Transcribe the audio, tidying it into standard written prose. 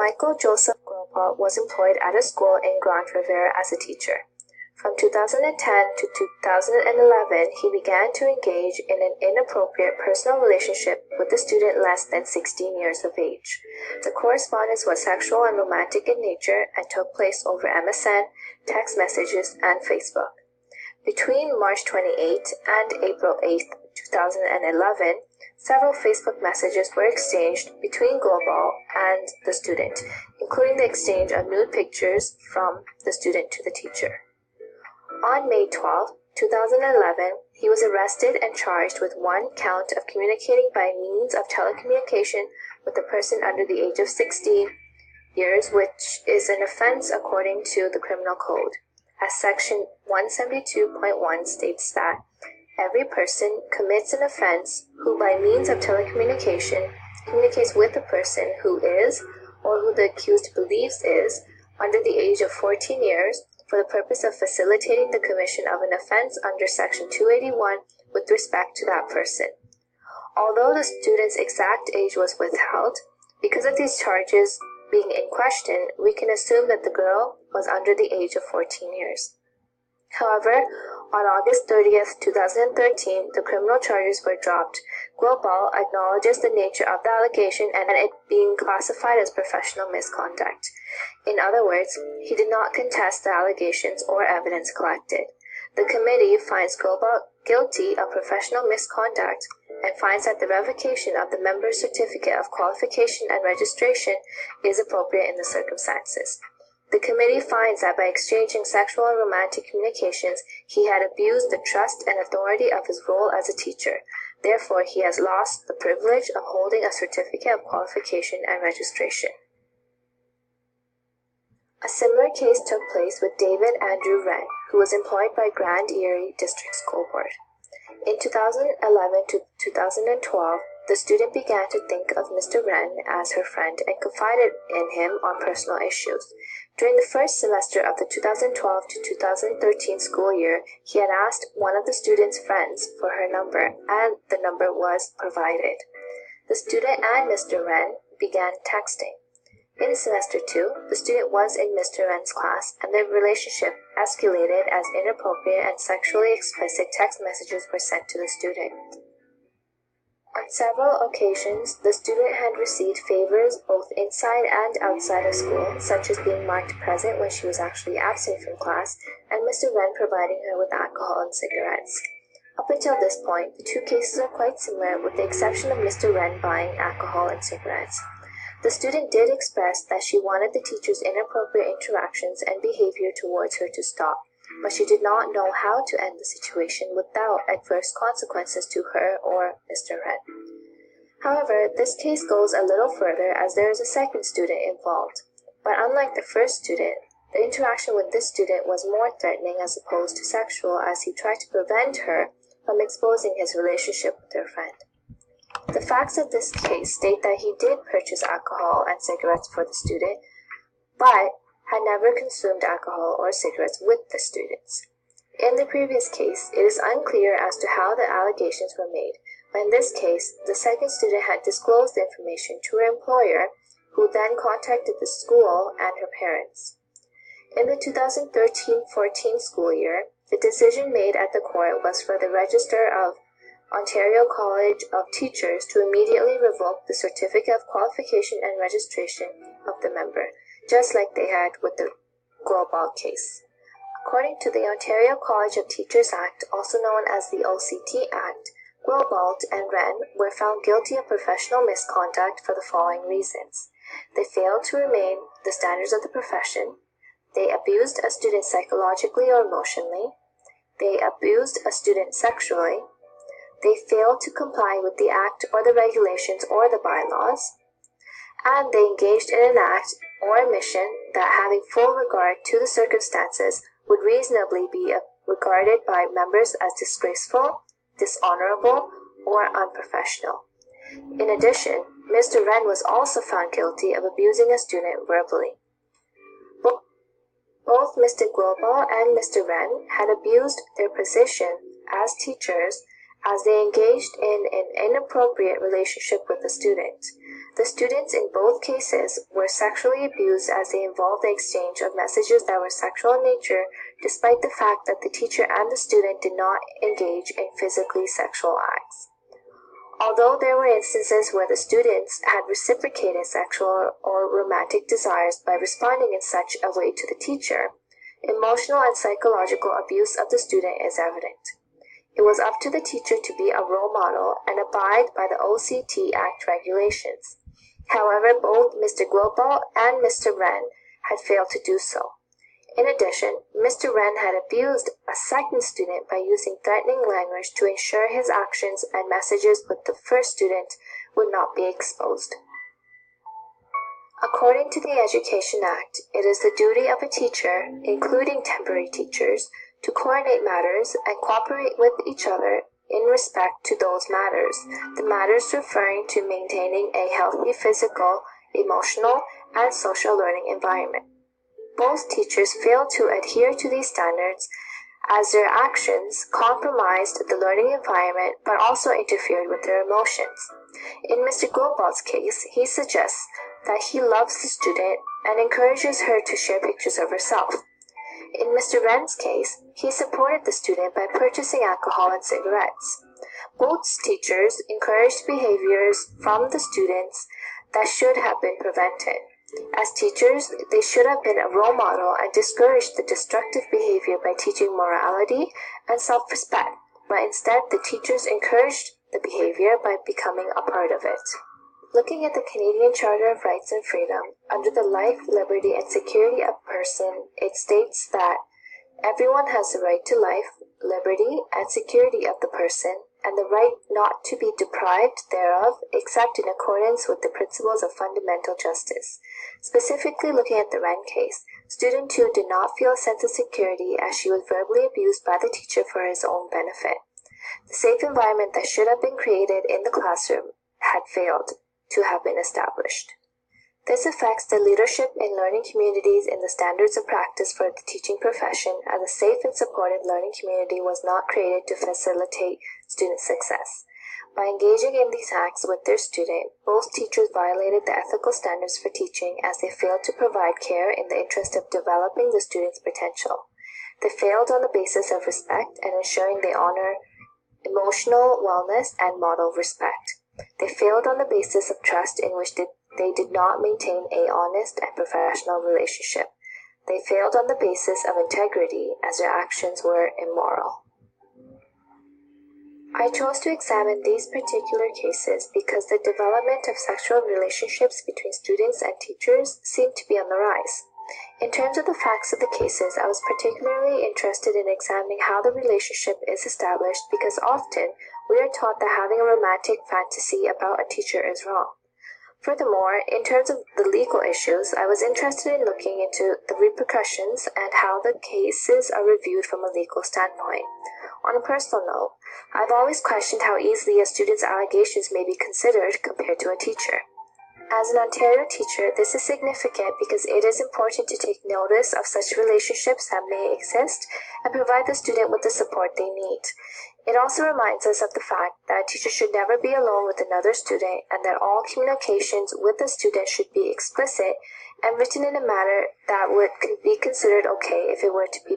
Michael Joseph Guilbault was employed at a school in Grand Riviere as a teacher. From 2010 to 2011, he began to engage in an inappropriate personal relationship with a student less than 16 years of age. The correspondence was sexual and romantic in nature and took place over MSN, text messages, and Facebook. Between March 28 and April 8, 2011, several Facebook messages were exchanged between Guilbault and the student, including the exchange of nude pictures from the student to the teacher. On May 12, 2011, he was arrested and charged with one count of communicating by means of telecommunication with a person under the age of 16 years, which is an offense according to the Criminal Code, as Section 172.1 states that every person commits an offense who by means of telecommunication communicates with a person who is, or who the accused believes is, under the age of 14 years for the purpose of facilitating the commission of an offense under Section 281 with respect to that person. Although the student's exact age was withheld, because of these charges being in question, we can assume that the girl was under the age of 14 years. However, on August 30th, 2013, the criminal charges were dropped. Guilbault acknowledges the nature of the allegation and it being classified as professional misconduct. In other words, he did not contest the allegations or evidence collected. The committee finds Guilbault guilty of professional misconduct and finds that the revocation of the member's certificate of qualification and registration is appropriate in the circumstances. The committee finds that by exchanging sexual and romantic communications, he had abused the trust and authority of his role as a teacher. Therefore, he has lost the privilege of holding a certificate of qualification and registration. A similar case took place with David Andrew Wren, who was employed by Grand Erie District School Board. In 2011 to 2012, the student began to think of Mr. Wren as her friend and confided in him on personal issues. During the first semester of the 2012 to 2013 school year, he had asked one of the student's friends for her number, and the number was provided. The student and Mr. Wren began texting. In semester 2, the student was in Mr. Wren's class, and their relationship escalated as inappropriate and sexually explicit text messages were sent to the student. On several occasions, the student had received favors both inside and outside of school, such as being marked present when she was actually absent from class, and Mr. Wren providing her with alcohol and cigarettes. Up until this point, the two cases are quite similar, with the exception of Mr. Wren buying alcohol and cigarettes. The student did express that she wanted the teacher's inappropriate interactions and behavior towards her to stop, but she did not know how to end the situation without adverse consequences to her or Mr. Wren. However, this case goes a little further as there is a second student involved. But unlike the first student, the interaction with this student was more threatening as opposed to sexual, as he tried to prevent her from exposing his relationship with her friend. The facts of this case state that he did purchase alcohol and cigarettes for the student, but had never consumed alcohol or cigarettes with the students. In the previous case, it is unclear as to how the allegations were made, but in this case, the second student had disclosed the information to her employer, who then contacted the school and her parents. In the 2013-14 school year, the decision made at the court was for the Register of Ontario College of Teachers to immediately revoke the Certificate of Qualification and Registration of the member, just like they had with the Guilbault case. According to the Ontario College of Teachers Act, also known as the OCT Act, Guilbault and Wren were found guilty of professional misconduct for the following reasons. They failed to remain the standards of the profession. They abused a student psychologically or emotionally. They abused a student sexually. They failed to comply with the Act or the regulations or the bylaws. And they engaged in an act or a mission that, having full regard to the circumstances, would reasonably be regarded by members as disgraceful, dishonorable, or unprofessional. In addition, Mr. Wren was also found guilty of abusing a student verbally. Both Mr. Guilbault and Mr. Wren had abused their position as teachers as they engaged in an inappropriate relationship with the student. The students in both cases were sexually abused as they involved the exchange of messages that were sexual in nature, despite the fact that the teacher and the student did not engage in physically sexual acts. Although there were instances where the students had reciprocated sexual or romantic desires by responding in such a way to the teacher, emotional and psychological abuse of the student is evident. It was up to the teacher to be a role model and abide by the OCT Act regulations. However, both Mr. Guilbault and Mr. Wren had failed to do so. In addition, Mr. Wren had abused a second student by using threatening language to ensure his actions and messages with the first student would not be exposed. According to the Education Act, it is the duty of a teacher, including temporary teachers, to coordinate matters and cooperate with each other in respect to those matters, the matters referring to maintaining a healthy physical, emotional, and social learning environment. Most teachers failed to adhere to these standards as their actions compromised the learning environment but also interfered with their emotions. In Mr. Guilbault's case, he suggests that he loves the student and encourages her to share pictures of herself. In Mr. Wren's case, he supported the student by purchasing alcohol and cigarettes. Both teachers encouraged behaviors from the students that should have been prevented. As teachers, they should have been a role model and discouraged the destructive behavior by teaching morality and self-respect, but instead the teachers encouraged the behavior by becoming a part of it. Looking at the Canadian Charter of Rights and Freedom, under the life, liberty, and security of person, it states that everyone has the right to life, liberty, and security of the person, and the right not to be deprived thereof except in accordance with the principles of fundamental justice. Specifically looking at the Wren case, student 2 did not feel a sense of security as she was verbally abused by the teacher for his own benefit. The safe environment that should have been created in the classroom had failed to have been established. This affects the leadership in learning communities in the standards of practice for the teaching profession, as a safe and supported learning community was not created to facilitate student success. By engaging in these acts with their student, both teachers violated the ethical standards for teaching as they failed to provide care in the interest of developing the student's potential. They failed on the basis of respect and ensuring they honor emotional wellness and model respect. They failed on the basis of trust in which they did not maintain a honest and professional relationship. They failed on the basis of integrity as their actions were immoral. I chose to examine these particular cases because the development of sexual relationships between students and teachers seemed to be on the rise. In terms of the facts of the cases, I was particularly interested in examining how the relationship is established because often we are taught that having a romantic fantasy about a teacher is wrong. Furthermore, in terms of the legal issues, I was interested in looking into the repercussions and how the cases are reviewed from a legal standpoint. On a personal note, I've always questioned how easily a student's allegations may be considered compared to a teacher. As an Ontario teacher, this is significant because it is important to take notice of such relationships that may exist and provide the student with the support they need. It also reminds us of the fact that a teacher should never be alone with another student and that all communications with the student should be explicit and written in a manner that would be considered okay if it were to be